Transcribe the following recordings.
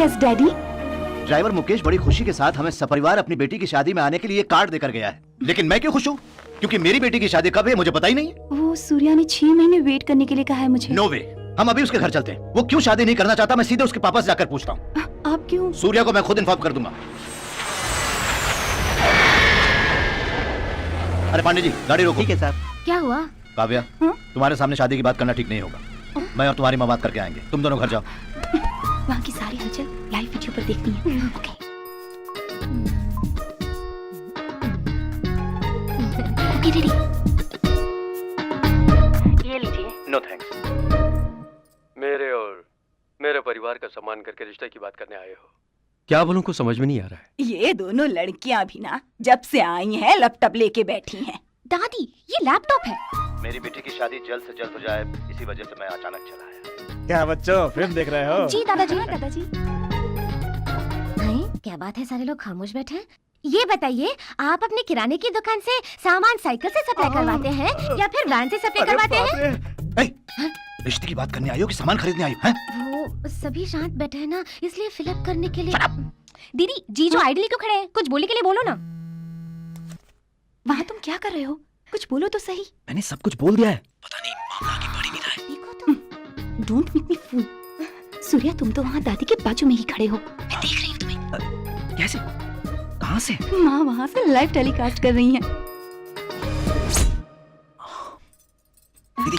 Yes daddy. Driver Mukesh बड़ी खुशी के साथ हमें सपरिवार अपनी बेटी की शादी में आने के लिए कार्ड देकर गया है, लेकिन मैं क्यों खुश हूँ? क्योंकि मेरी बेटी की शादी कब है मुझे पता ही नहीं है। वो सूर्या ने 6 महीने वेट करने के लिए कहा है मुझे। नो वे, हम अभी उसके घर चलते हैं। वो क्यों शादी नहीं करना चाहता मैं सीधे उसके पापा से जाकर पूछता हूँ। आप क्यों? सूर्या को मैं खुद इन्फॉर्म कर दूंगा। अरे पांडे जी गाड़ी रोको। ठीक है साहब। क्या हुआ? काव्या, तुम्हारे सामने शादी की बात करना ठीक नहीं होगा। मैं और तुम्हारी माँ बात करके आएंगे, तुम दोनों घर जाओ। वहाँ की सारी हलचल लाइव वीडियो पर देखनी है। ओके। Okay daddy. ये लीजिए। No thanks. मेरे और मेरे परिवार का सम्मान करके रिश्ते की बात करने आए हो। क्या बोलूं कुछ समझ में नहीं आ रहा है। ये दोनों लड़कियां भी ना जब से आई हैं लैपटॉप लेके बैठी हैं। दादी ये लैपटॉप है। मेरी बेटी की शादी जल्द से जल्द हो जाए, इसी वजह से मैं अचानक चला आया। क्या बच्चों फिल्म देख रहे हो? जी दादाजी। दादाजी क्या बात है, सारे लोग खामोश बैठे हैं। ये बताइए, आप अपने किराने की दुकान से सामान साइकिल से सप्लाई करवाते हैं या फिर वैन से सप्लाई करवाते हैं? रिश्ते की बात करने आई हो कि सामान खरीदने आई हो? वो सभी शांत बैठे हैं ना, इसलिए फिलअप करने के लिए। दीदी जी जो आइडली क्यों खड़े हैं? कुछ बोलने के लिए बोलो ना। वहाँ तुम क्या कर रहे हो? कुछ बोलो तो सही। मैंने सब कुछ बोल दिया है। पता नहीं मामला आगे बढ़ ही नहीं रहा है। देखो तुम, डोंट मेक मी फूल। सूर्या तुम तो वहाँ दादी के बाजू में ही खड़े हो, मैं देख रही हूँ तुम्हें। कैसे? कहाँ से? माँ वहाँ से लाइव टेलीकास्ट कर रही हैं। दीदी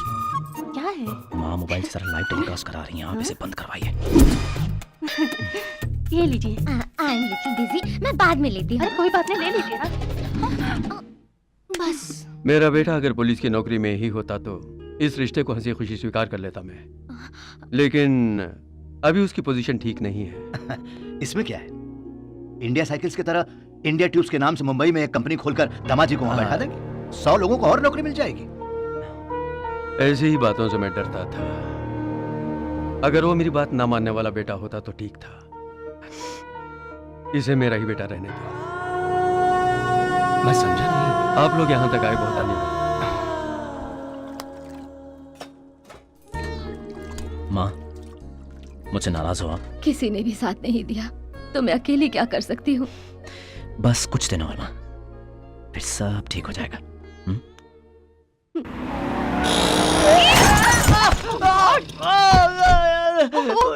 क्या है? माँ मोबाइल से सारा लाइव टेलीकास्ट करा रही हैं, आप इसे बंद करवाइए। ये लीजिए। आई एम लिटिल बिजी, मैं बाद में लेती हूँ। अरे कोई बात नहीं, ले लीजिए ना। बस। मेरा बेटा अगर पुलिस की नौकरी में ही होता तो इस रिश्ते को हंसी खुशी स्वीकार कर लेता मैं, लेकिन अभी उसकी पोजीशन ठीक नहीं है। इसमें क्या है? इंडिया साइकिल्स की तरह इंडिया ट्यूब्स के नाम से मुंबई में एक कंपनी खोलकर दामाजी को वहां बैठा देंगे, 100 लोगों को और नौकरी मिल जाएगी। ऐसी ही बातों से मैं डरता था। अगर वो मेरी बात ना मानने वाला बेटा होता तो ठीक था। इसे मेरा ही बेटा रहने दो। मैं समझा नहीं। आप लोग यहाँ तक आए बहुत धन्यवाद। माँ मुझसे नाराज हो आप? किसी ने भी साथ नहीं दिया तो मैं अकेली क्या कर सकती हूँ। बस कुछ दिन और माँ, फिर सब ठीक हो जाएगा।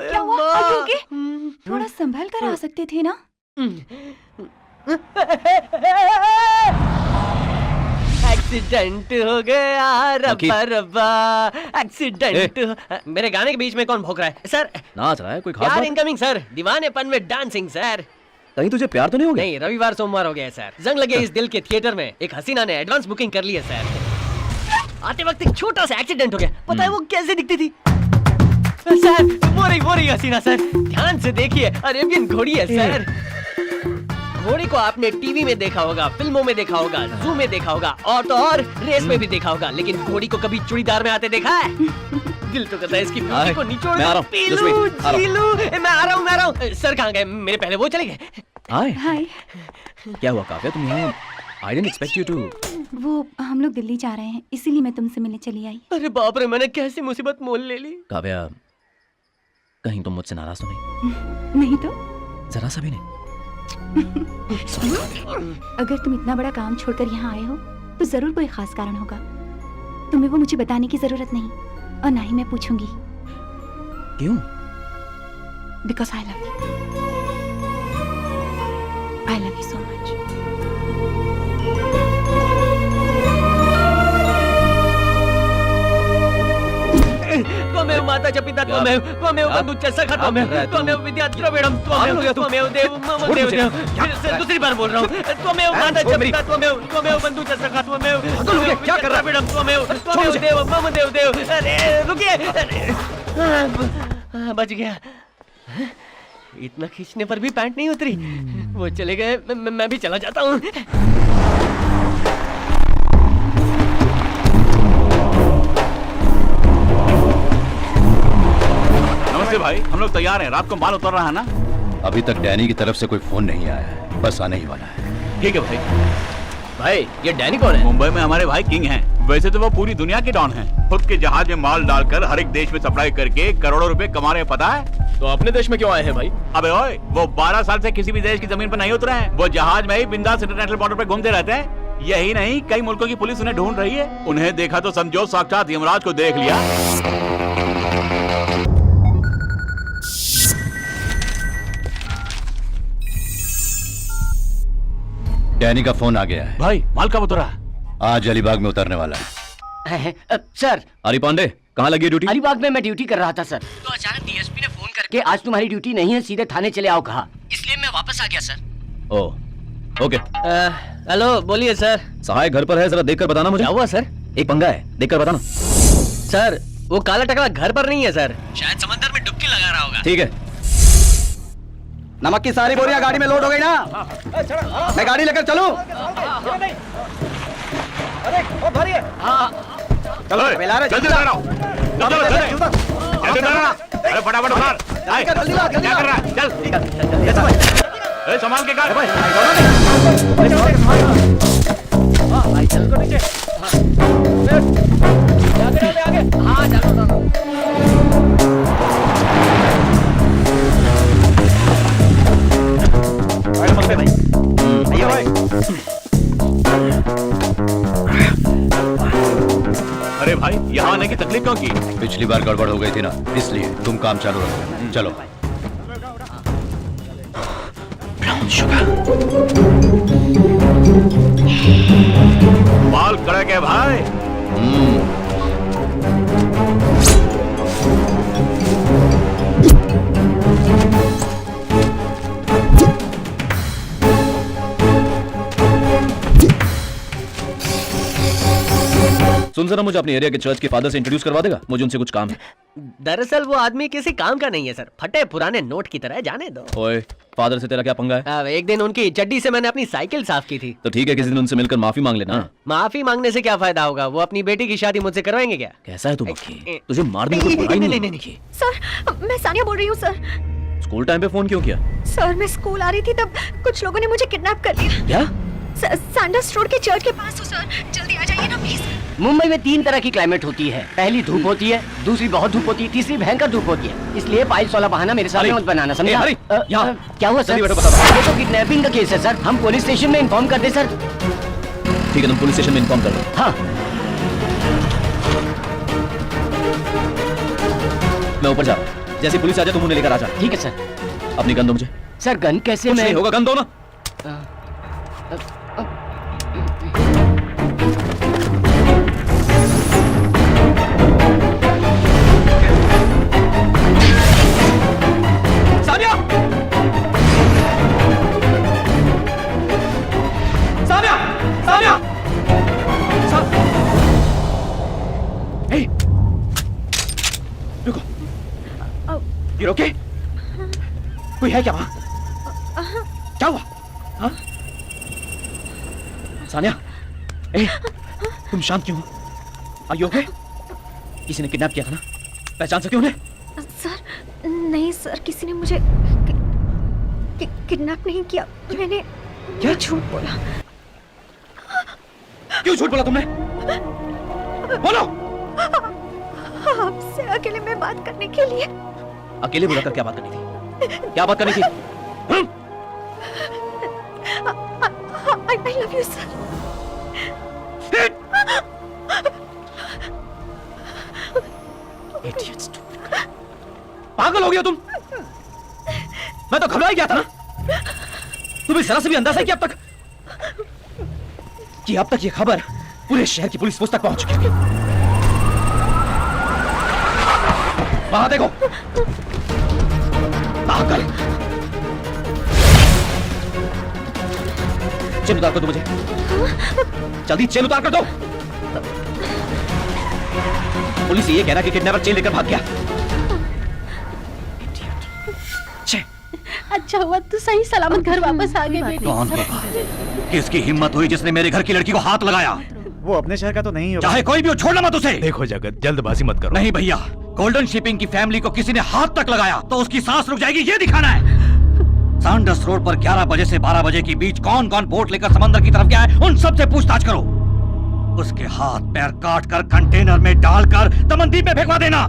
क्या हुआ? Are you okay? थोड़ा संभल कर आ सकते थे ना। एक्सीडेंट हो गया रब्बा रब्बा, एक्सीडेंट। मेरे गाने के बीच में कौन भौंक रहा है सर? नाच रहा है कोई खास प्यार बात? इनकमिंग सर, दीवानेपन में डांसिंग सर। कहीं तुझे प्यार तो नहीं हो गया? नहीं, रविवार सोमवार हो गया है सर। जंग लगे इस दिल के थिएटर में एक हसीना ने एडवांस बुकिंग कर ली है सर। आते वक्त एक छोटा सा एक्सीडेंट हो गया। पता है वो कैसे दिखती थी सर? वो रही हसीना सर, ध्यान से देखिए, अरेबियन घोड़ी है सर। घोड़ी को आपने टीवी में देखा होगा, फिल्मों में देखा होगा, जू में देखा होगा और तो और रेस में भी देखा होगा, लेकिन घोड़ी को कभी चूड़ीदार में आते देखा है? दिल तो करता है इसकी ब्यूटी को निचोड़ दूं, पी लूं, जी लूं। मैं आ रहा हूँ। सर कहाँ गए? मेरे पहले वो चले गए। हाय हाय। क्या हुआ काव्या, तुम यहाँ? I didn't expect you to। वो हम लोग दिल्ली जा रहे हैं, इसीलिए मैं तुमसे मिलने चली आई। अरे बाप रे, मैंने कैसी मुसीबत मोल ले ली। काव्या कहीं तुम मुझसे नाराज तो नहीं? नहीं तो। जरा सा भी नहीं। अगर तुम इतना बड़ा काम छोड़कर यहाँ आए हो तो जरूर कोई खास कारण होगा। तुम्हें वो मुझे बताने की जरूरत नहीं और ना ही मैं पूछूंगी। क्यों? Because I love you. I love you so much. त्वमेव माता च पिता त्वमेव, त्वमेव बंधु च सखा त्वमेव, त्वमेव विद्या द्रविड़म त्वमेव, त्वमेव देव मम देव देव। दूसरी बार बोल रहा हूँ, त्वमेव माता च पिता त्वमेव, त्वमेव बंधु च सखा त्वमेव, क्या कर रहा है? द्रविड़म त्वमेव, त्वमेव देव मम देव देव। अरे रुकिए, बच गया। इतना खींचने पर भी पैंट नहीं उतरी। वो चले गए, मैं भी चला जाता हूँ। नमस्ते भाई, हम लोग तैयार हैं। रात को माल उतर रहा है ना? अभी तक डैनी की तरफ से कोई फोन नहीं आया है, बस आने ही वाला है। ठीक है भाई। भाई ये डैनी कौन है? मुंबई में हमारे भाई किंग हैं। वैसे तो वो पूरी दुनिया के डॉन हैं। खुद के जहाज में माल डालकर हर एक देश में सप्लाई करके करोड़ों रुपए कमा रहे हैं, पता है? तो अपने देश में क्यों आए हैं भाई? अबे ओए, वो 12 साल से किसी भी देश की जमीन पर नहीं उतरे हैं। वो जहाज में ही बिंदास इंटरनेशनल बॉर्डर पे घूमते रहते हैं। यही नहीं, कई मुल्कों की पुलिस उन्हें ढूंढ रही है। उन्हें देखा तो समझो साक्षात यमराज को देख लिया। डैनी का फोन आ गया है। भाई माल कब उतरा? आज अलीबाग में उतरने वाला है। सर, हरी पांडे, कहाँ लगी ड्यूटी? अलीबाग में मैं ड्यूटी कर रहा था सर, तो अचानक डीएसपी ने फोन करके आज तुम्हारी ड्यूटी नहीं है, सीधे थाने चले आओ कहा। इसलिए मैं वापस आ गया सर। ओह, ओके। हेलो, बोलिए सर। सहाय घर पर है, जरा देखकर बताना मुझे। क्या हुआ सर? एक पंगा है, देखकर बताना। सर, वो काला टकला घर पर नहीं है सर, शायद समंदर में डुबकी लगा रहा होगा। ठीक है। नमक की सारी बोरियां गाड़ी में लोड हो गई ना? मैं गाड़ी लेकर चलूं? चलो जल्दी उतारो। अरे फटाफट उतार। क्या कर रहा है? चल संभाल के कर। हाँ चलो। अरे भाई, यहाँ आने की तकलीफ क्यों की? पिछली बार गड़बड़ हो गई थी ना, इसलिए तुम काम चालू रखो। चलो। बाल कड़क है भाई। सुन जरा, मुझे अपने एरिया के चर्च के फादर से इंट्रोड्यूस करवा देगा? मुझे उनसे कुछ काम है। दरअसल वो आदमी किसी काम का नहीं है सर, फटे पुराने नोट की तरह है, जाने दो। ओए, फादर से तेरा क्या पंगा है? एक दिन उनकी चड्डी से मैंने अपनी साइकिल साफ की थी। तो ठीक है, किसी दिन उनसे मिलकर माफी मांग लेना। माफी मांगने से क्या फायदा होगा? वो अपनी बेटी की शादी मुझसे करवाएंगे क्या? कैसा है तू बक्की? तुझे मारने को बुराई नहीं। सर, मैं सानिया बोल रही हूँ सर। स्कूल टाइम पे फोन क्यों किया? सर, मैं स्कूल आ रही थी तब कुछ लोगों ने मुझे किडनैप कर लिया। क्या? सैंडर्स रोड के चर्च के पास हो सर, जल्दी आ जाइए ना प्लीज। मुंबई में 3 तरह की क्लाइमेट होती है। पहली धूप होती है, दूसरी बहुत धूप होती है, तीसरी भयंकर धूप होती है। इसलिए फाइल्स वाला बहाना मेरे सामने मत बनाना, समझा? यहाँ क्या हुआ सर? जल्दी बैठो, बताओ। ये तो किडनैपिंग का केस है सर, हम पुलिस स्टेशन में इन्फॉर्म कर दे सर। ठीक है, तुम पुलिस स्टेशन में इन्फॉर्म कर दो। हाँ। मैं ऊपर जा रहा हूँ, जैसे पुलिस आ जाए तुम उन्हें लेकर आ जा। ठीक है सर। अपनी गन दो मुझे। सर गन कैसे? कुछ मैं नहीं होगा, गन दो ना। सानिया! सानिया! सानिया! हे! रुको। You okay? कोई है क्या वहाँ? क्या हुआ? हाँ? सानिया, ए, तुम शांत क्यों हो? Are you okay? किसी ने किडनैप किया था ना? पहचान सके उन्हें? सर, नहीं सर, किसी ने मुझे किडनैप नहीं किया। मैंने क्या? झूठ बोला। क्यों झूठ बोला तुमने? बोलो! आपसे अकेले में बात करने के लिए। अकेले बुलाकर क्या बात करनी थी? क्या बात करनी थी? I love you, sir. Idiots. पागल हो गया तुम? मैं तो घबरा ही गया था ना? तुम्हें जरा से भी अंदाजा है कि अब तक ये खबर पूरे शहर की पुलिस तक पहुंच चुकी है। वहां देखो, पागल। चेन उतार कर दो मुझे, जल्दी चेन उतार कर दो। पुलिस ये कह रहा कि किडनैपर चेन लेकर भाग गया। अच्छा हुआ तू सही सलामत घर वापस आ गई बेटी। कौन होगा? किसकी हिम्मत हुई जिसने मेरे घर की लड़की को हाथ लगाया? वो अपने शहर का तो नहीं होगा। चाहे कोई भी हो, छोड़ना मत उसे। देखो जगत, जल्दबाजी मत करो। नहीं भैया, गोल्डन शिपिंग की फैमिली को किसी ने हाथ तक लगाया तो उसकी सांस रुक जाएगी, ये दिखाना है। सैंडर्स रोड पर 11 बजे से 12 बजे के बीच कौन कौन बोट लेकर समंदर की तरफ गया है, उन सब से पूछताछ करो। उसके हाथ पैर काट कर कंटेनर में डालकर दमनदीप में फेंकवा देना।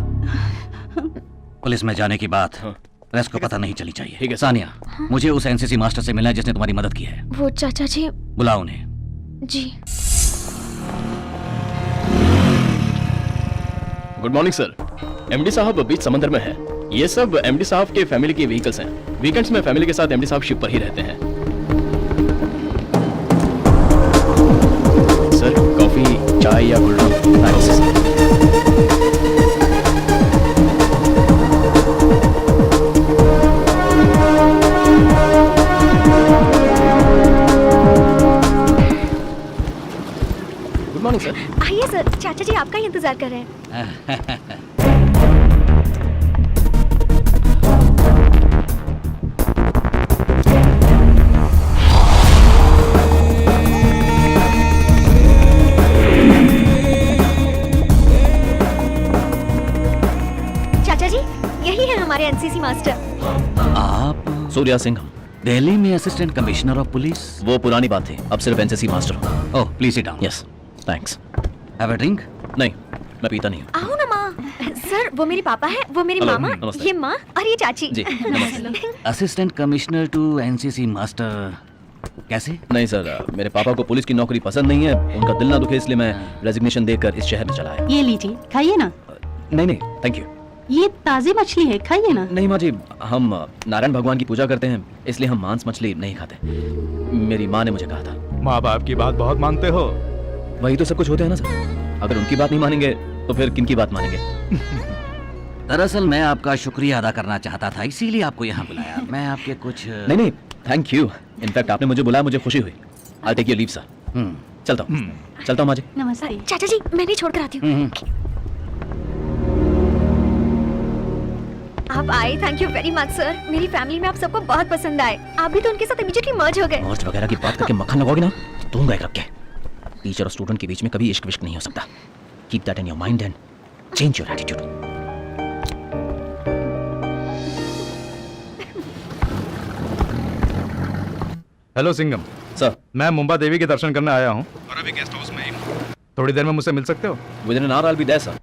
पुलिस में जाने की बात रेस्ट को पता नहीं चली चाहिए। ठीक है, सानिया, मुझे उस एनसीसी मास्टर से मिलना है जिसने तुम्हारी मदद की है। वो चाचा जी। बुलाओ उन्हें। जी। Good morning sir. एमडी साहब बीच समंदर में है। ये सब एमडी साहब के फैमिली के व्हीकल्स हैं। वीकेंड्स में फैमिली के साथ एमडी साहब शिप पर ही रहते हैं। सर कॉफी, चाय या cold drink? Good morning sir. आइए सर, चाचा जी आपका ही इंतजार कर रहे हैं। चाचा जी, यही है हमारे एनसीसी मास्टर। आप सूर्या सिंह। दिल्ली में असिस्टेंट कमिश्नर ऑफ पुलिस? वो पुरानी बात थी, अब सिर्फ एनसीसी मास्टर हूँ। Oh, please sit down. Yes, thanks. Have a drink? नहीं, मैं पीता नहीं हूँ। आओ ना माँ। सर वो मेरे पापा है, वो मेरी हेलो, मामा, नमस्ते। ये माँ और ये चाची। जी, नमस्ते। Assistant commissioner to NCC master, कैसे? नहीं सर, मेरे पापा को पुलिस की नौकरी पसंद नहीं है। उनका दिल ना दुखे इसलिए मैं रेजिग्नेशन देकर इस शहर में चला आया। ये लीजिए, खाइए ना। नहीं नहीं, थैंक यू। ये ताजी मछली है, खाइए ना। नहीं माँ जी, हम नारायण भगवान की पूजा करते हैं, इसलिए हम मांस मछली नहीं खाते। मेरी माँ ने मुझे कहा था। माँ बाप की बात बहुत मानते हो। वही तो सब कुछ होते हैं ना सर। अगर उनकी बात नहीं मानेंगे तो फिर किनकी बात मानेंगे? दरअसल मैं आपका शुक्रिया अदा करना चाहता था, इसीलिए आपको यहाँ बुलाया। मैं आपके कुछ नहीं नहीं, थैंक यू। इनफैक्ट आपने मुझे बुलाया, मुझे खुशी हुई। I take your leave sir. चलता हूँ माँ जी। नमस्ते। चाचा जी मैं नहीं छोड़कर आती हूँ। आप आए, thank you very much sir. मेरी फैमिली में आप सबको बहुत पसंद आए। आप भी तो उनके साथ इमीडिएटली मर्ज हो गए। मर्ज वगैरह की बात करके मक्खन लगोगे ना तो दूंगा एक रख के। टीचर और स्टूडेंट के बीच में कभी इश्क विश्क नहीं हो सकता। Keep that in your mind and change your attitude. Hello Singham sir, मैं मुंबा देवी के दर्शन करने आया हूँ और अभी गेस्ट हाउस में ही हूँ। थोड़ी देर में मुझसे मिल सकते हो? Within an hour I will be there sir.